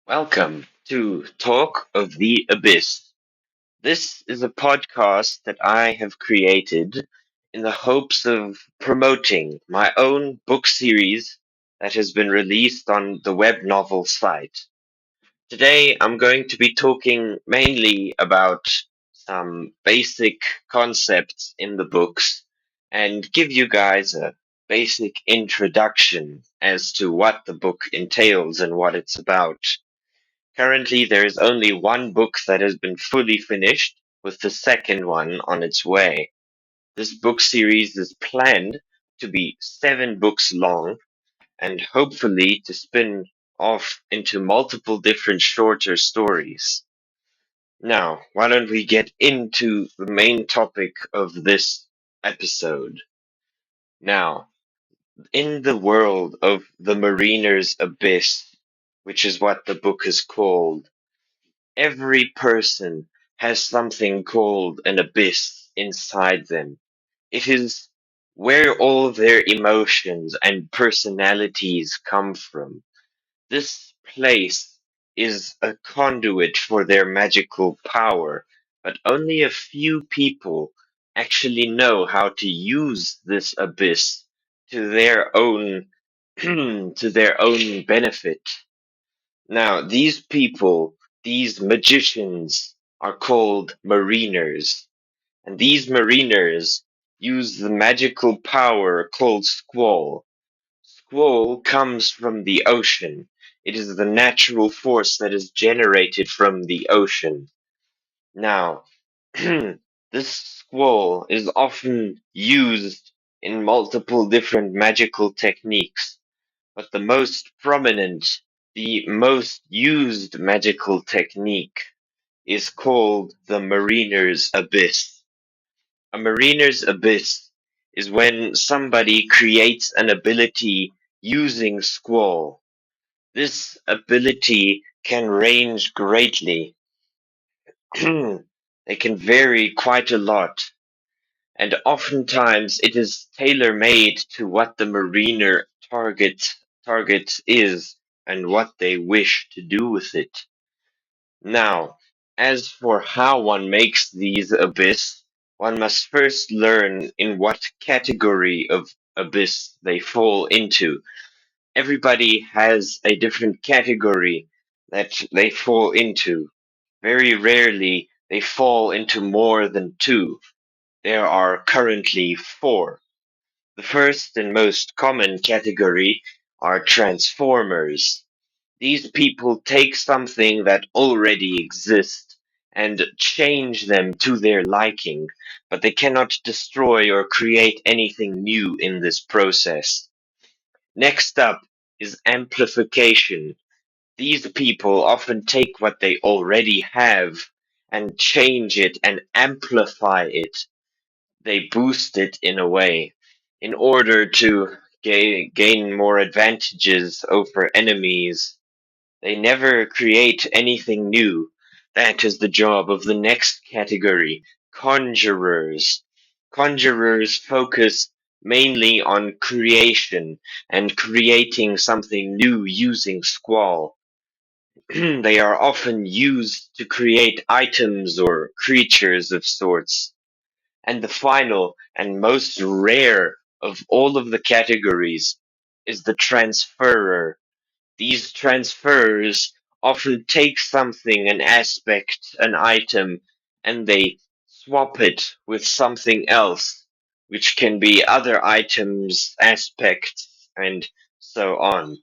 Welcome to Talk of the Abyss. This is a podcast that I have created in the hopes of promoting my own book series that has been released on the web novel site. Today I'm going to be talking mainly about some basic concepts in the books and give you guys a basic introduction as to what the book entails and what it's about. Currently, there is only one book that has been fully finished, with the second one on its way. This book series is planned to be 7 books long and hopefully to spin off into multiple different shorter stories. Now, why don't we get into the main topic of this episode? Now, in the world of the Mariner's Abyss, which is what the book is called, every person has something called an abyss inside them. It is where all their emotions and personalities come from. This place is a conduit for their magical power, but only a few people actually know how to use this abyss to their own to their own benefit. Now, these people, these magicians, are called mariners, and these mariners use the magical power called squall. Squall comes from the ocean. It is the natural force that is generated from the ocean. Now, this squall is often used in multiple different magical techniques, but the most prominent, the most used magical technique is called the Mariner's Abyss. A Mariner's Abyss is when somebody creates an ability using Squall. This ability can range greatly. They can vary quite a lot, and oftentimes it is tailor-made to what the mariner target is and what they wish to do with it. Now, as for how one makes these abyss, one must first learn in what category of abyss they fall into. Everybody has a different category that they fall into. Very rarely they fall into more than two. There are currently 4. The first and most common category are transformers. These people take something that already exists and change them to their liking, but they cannot destroy or create anything new in this process. Next up is amplification. These people often take what they already have and change it and amplify it. They boost it in a way in order to gain more advantages over enemies. They never create anything new. That is the job of the next category, conjurers. Conjurers focus mainly on creation and creating something new using Squall. They are often used to create items or creatures of sorts. And the final and most rare of all of the categories is the transferer. These transfers often take something, an aspect, an item, and they swap it with something else, which can be other items, aspects, and so on.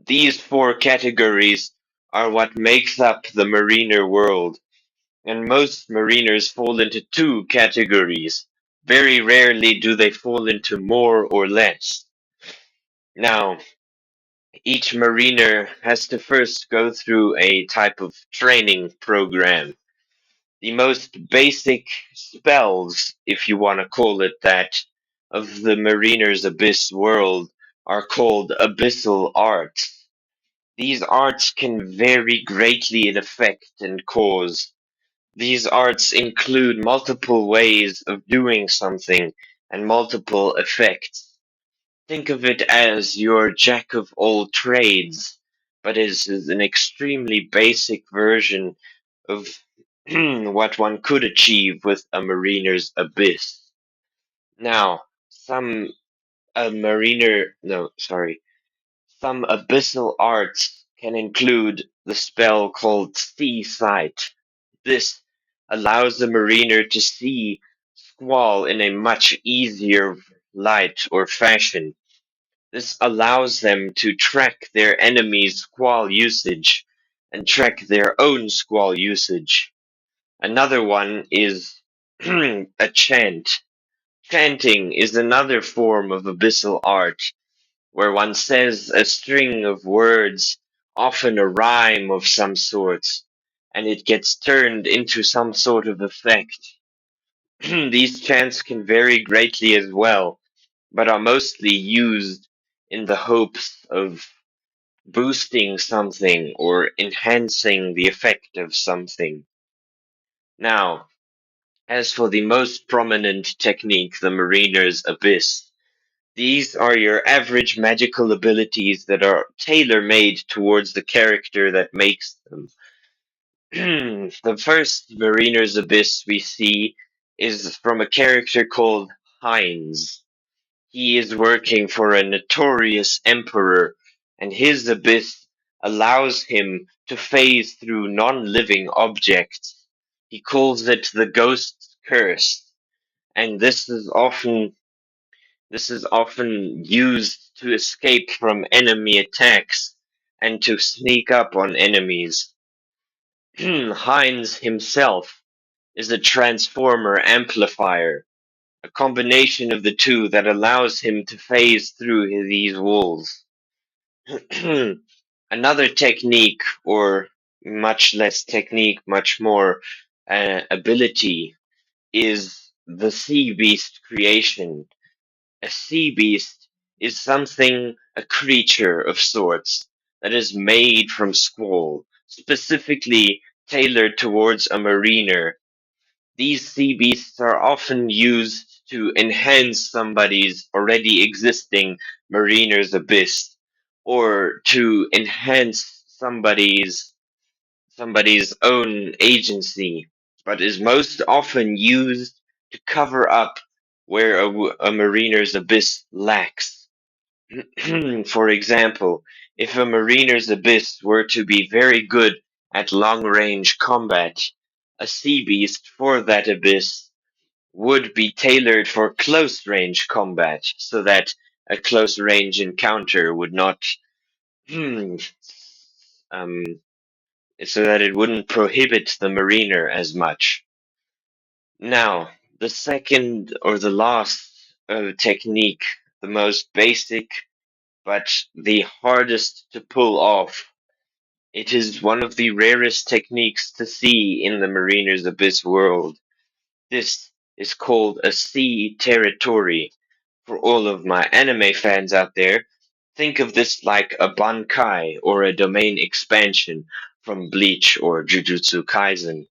These 4 categories are what makes up the mariner world, and most mariners fall into 2 categories. Very rarely do they fall into more or less. Now, each mariner has to first go through a type of training program. The most basic spells, if you want to call it that, of the mariner's abyss world are called abyssal arts. These arts can vary greatly in effect and cause. These arts include multiple ways of doing something and multiple effects. Think of it as your jack of all trades. but is an extremely basic version of what one could achieve with a mariner's abyss. Now, some abyssal arts can include the spell called Sea Sight. This allows the mariner to see squall in a much easier light or fashion. This allows them to track their enemy's squall usage and track their own squall usage. Another one is a chant. Chanting is another form of abyssal art where one says a string of words, often a rhyme of some sorts, and it gets turned into some sort of effect. These chants can vary greatly as well, but are mostly used in the hopes of boosting something or enhancing the effect of something. Now, as for the most prominent technique, the Mariner's Abyss, these are your average magical abilities that are tailor made towards the character that makes them. The first Mariner's Abyss we see is from a character called Heinz. He is working for a notorious emperor, and his abyss allows him to phase through non-living objects. He calls it the Ghost's Curse, and this is often used to escape from enemy attacks and to sneak up on enemies. Heinz himself is a transformer amplifier, a combination of the two that allows him to phase through these walls. Another technique, or much less technique, much more ability, is the sea beast creation. A sea beast is something, a creature of sorts, that is made from squall, specifically tailored towards a mariner. These sea beasts are often used to enhance somebody's already existing mariner's abyss, or to enhance somebody's own agency, but is most often used to cover up where a mariner's abyss lacks. For example, if a mariner's abyss were to be very good at long range combat, a sea beast for that abyss would be tailored for close range combat so that a close range encounter would not um, so that it wouldn't prohibit the mariner as much. Now, the second or the last technique, the most basic but the hardest to pull off. It is one of the rarest techniques to see in the Mariner's Abyss world. This is called a sea territory. For all of my anime fans out there, think of this like a Bankai or a domain expansion from Bleach or Jujutsu Kaisen.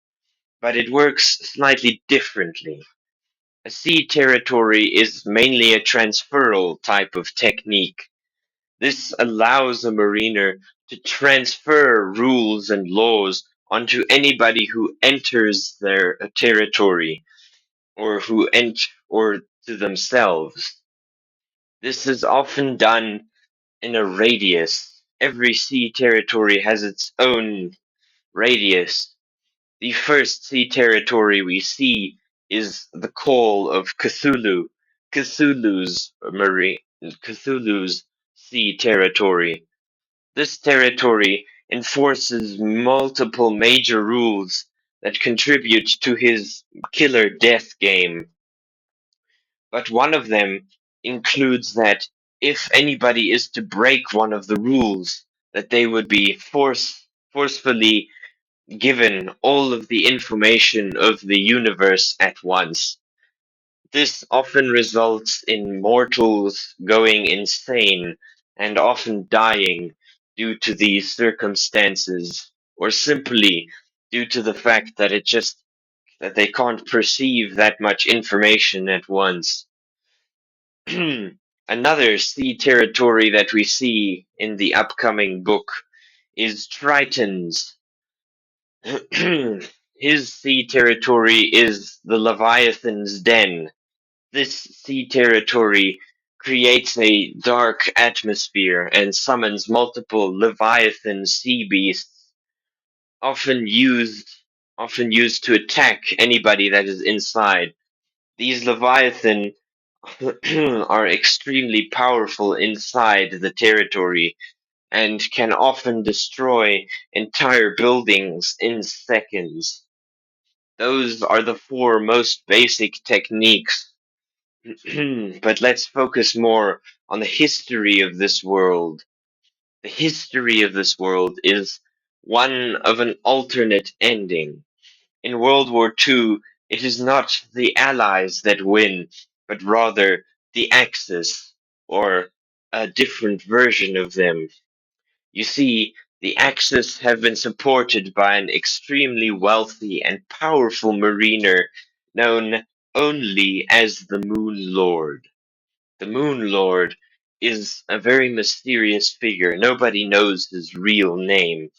But it works slightly differently. A sea territory is mainly a transferal type of technique. This allows a mariner to transfer rules and laws onto anybody who enters their territory or or to themselves. This is often done in a radius. Every sea territory has its own radius. The first sea territory we see is the call of Cthulhu, Cthulhu's sea territory. This territory enforces multiple major rules that contribute to his killer death game, but one of them includes that if anybody is to break one of the rules, that they would be forcefully given all of the information of the universe at once. This often results in mortals going insane and often dying due to these circumstances, or simply due to the fact that that they can't perceive that much information at once. Another sea territory that we see in the upcoming book is Triton's. His sea territory is the Leviathan's den. This sea territory creates a dark atmosphere and summons multiple Leviathan sea beasts, often used often used to attack anybody that is inside. These Leviathan are extremely powerful inside the territory and can often destroy entire buildings in seconds. Those are the four most basic techniques. But let's focus more on the history of this world. The history of this world is one of an alternate ending. In World War II, it is not the Allies that win, but rather the Axis, or a different version of them. You see, the Axis have been supported by an extremely wealthy and powerful mariner known only as the Moon Lord. The Moon Lord is a very mysterious figure. Nobody knows his real name.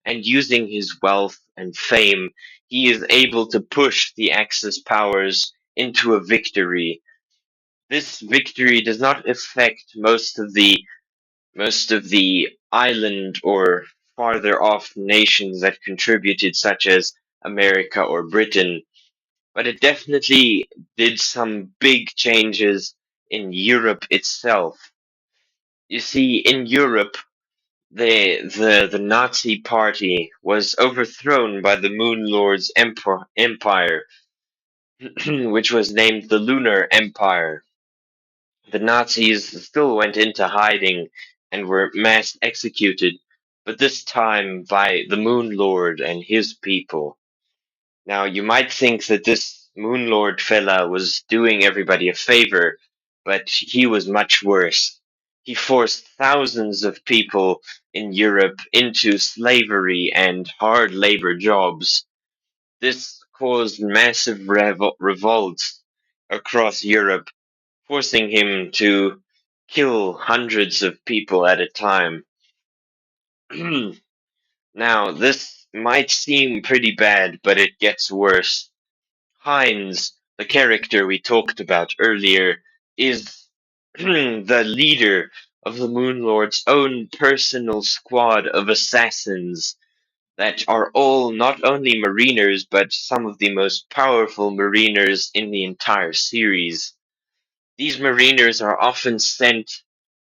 And using his wealth and fame, he is able to push the Axis powers into a victory. This victory does not affect most of the island or farther off nations that contributed, such as America or Britain, but it definitely did some big changes in Europe itself. You see, in Europe, the Nazi Party was overthrown by the Moon Lord's empire, which was named the Lunar Empire. The Nazis still went into hiding and were mass executed, but this time by the Moon Lord and his people. Now, you might think that this Moon Lord fella was doing everybody a favor, but he was much worse. He forced thousands of people in Europe into slavery and hard labor jobs. This caused massive revolts across Europe, forcing him to kill hundreds of people at a time. Now, this might seem pretty bad, but it gets worse. Heinz, the character we talked about earlier, is the leader of the Moon Lord's own personal squad of assassins that are all not only mariners, but some of the most powerful mariners in the entire series. These mariners are often sent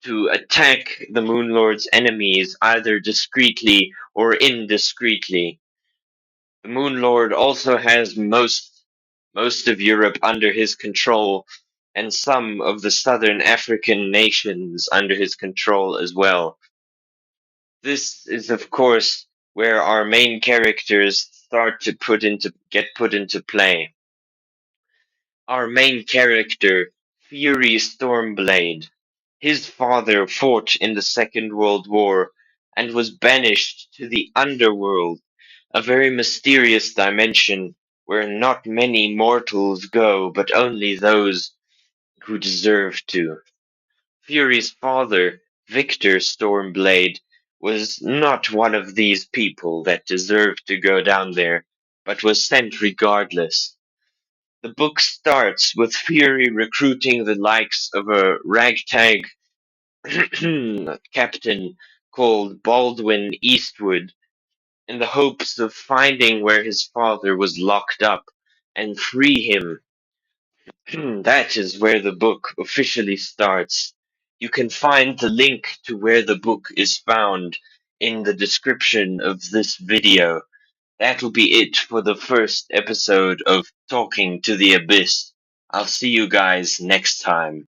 to attack the Moon Lord's enemies either discreetly or indiscreetly. The Moon Lord also has most of Europe under his control, and some of the southern African nations under his control as well. This is, of course, where our main characters start to get put into play. Our main character, Fury Stormblade, his father fought in the Second World War and was banished to the Underworld, a very mysterious dimension where not many mortals go, but only those who deserve to. Fury's father, Victor Stormblade, was not one of these people that deserved to go down there, but was sent regardless. The book starts with Fury recruiting the likes of a ragtag captain called Baldwin Eastwood in the hopes of finding where his father was locked up and free him. That is where the book officially starts. You can find the link to where the book is found in the description of this video. That'll be it for the first episode of Talking to the Abyss. I'll see you guys next time.